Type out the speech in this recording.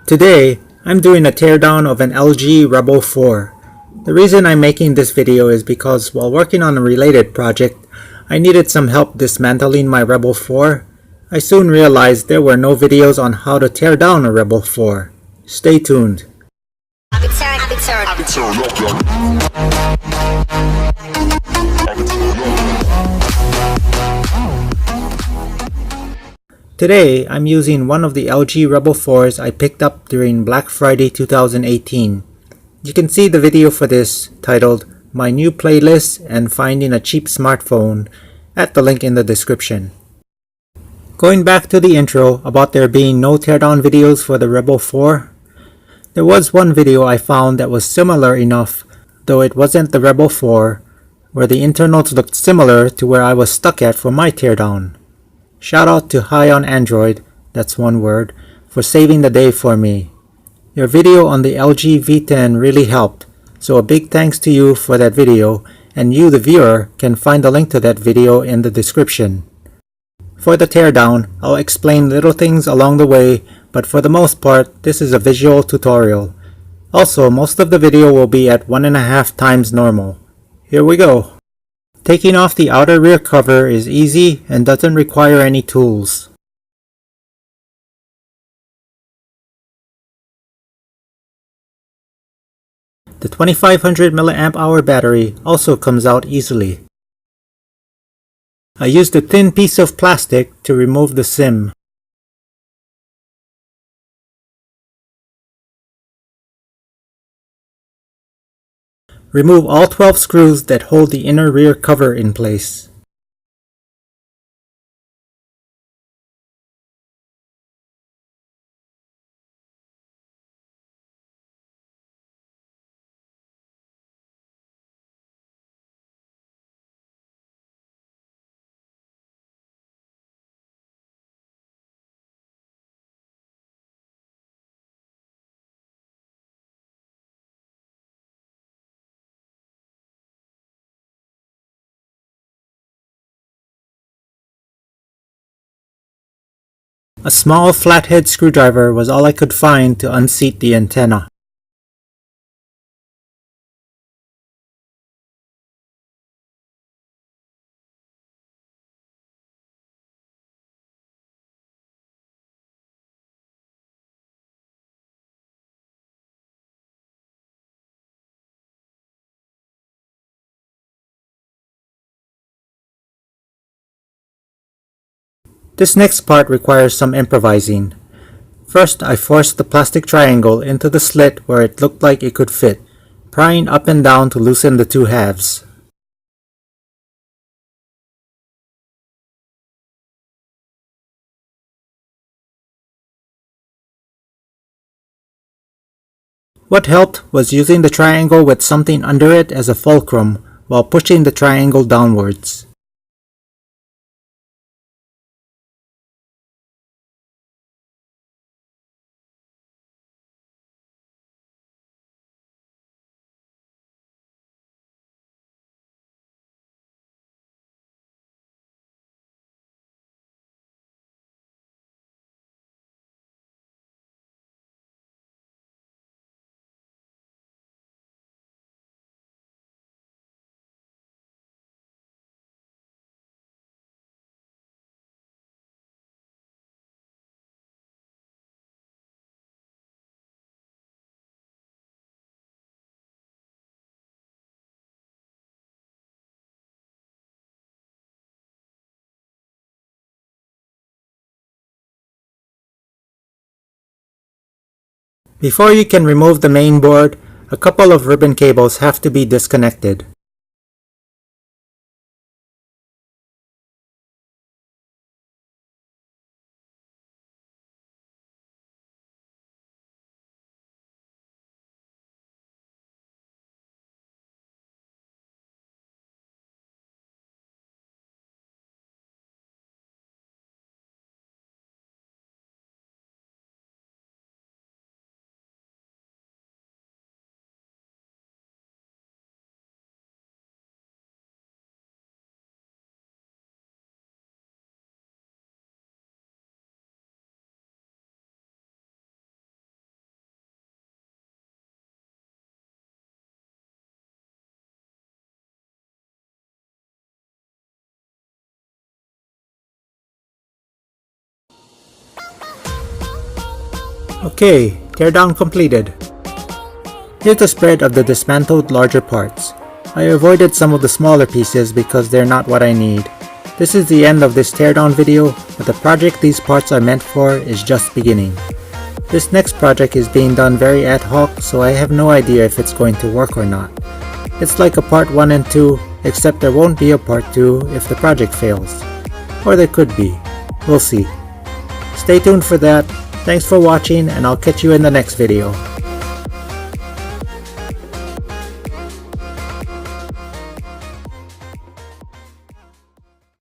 Today, I'm doing a teardown of an LG Rebel 4. The reason I'm making this video is because while working on a related project, I needed some help dismantling my Rebel 4. I soon realized there were no videos on how to tear down a Rebel 4. Stay tuned. Today, I'm using one of the LG Rebel 4s I picked up during Black Friday 2018. You can see the video for this, titled My New Playlist and Finding a Cheap Smartphone, at the link in the description. Going back to the intro about there being no teardown videos for the Rebel 4, there was one video I found that was similar enough, though it wasn't the Rebel 4, where the internals looked similar to where I was stuck at for my teardown. Shout out to HighOnAndroid, that's one word, for saving the day for me. Your video on the LG V10 really helped, so a big thanks to you for that video, and you the viewer can find the link to that video in the description. For the teardown, I'll explain little things along the way, but for the most part, this is a visual tutorial. Also, most of the video will be at 1.5 times normal. Here we go. Taking off the outer rear cover is easy and doesn't require any tools. The 2500 mAh battery also comes out easily. I used a thin piece of plastic to remove the SIM. Remove all 12 screws that hold the inner rear cover in place. A small flathead screwdriver was all I could find to unseat the antenna. This next part requires some improvising. First, I forced the plastic triangle into the slit where it looked like it could fit, prying up and down to loosen the two halves. What helped was using the triangle with something under it as a fulcrum while pushing the triangle downwards. Before you can remove the main board, a couple of ribbon cables have to be disconnected. Okay, teardown completed. Here's the spread of the dismantled larger parts. I avoided some of the smaller pieces because they're not what I need. This is the end of this teardown video, but the project these parts are meant for is just beginning. This next project is being done very ad hoc, so I have no idea if it's going to work or not. It's like a part 1 and 2, except there won't be a part 2 if the project fails. Or there could be. We'll see. Stay tuned for that. Thanks for watching, and I'll catch you in the next video.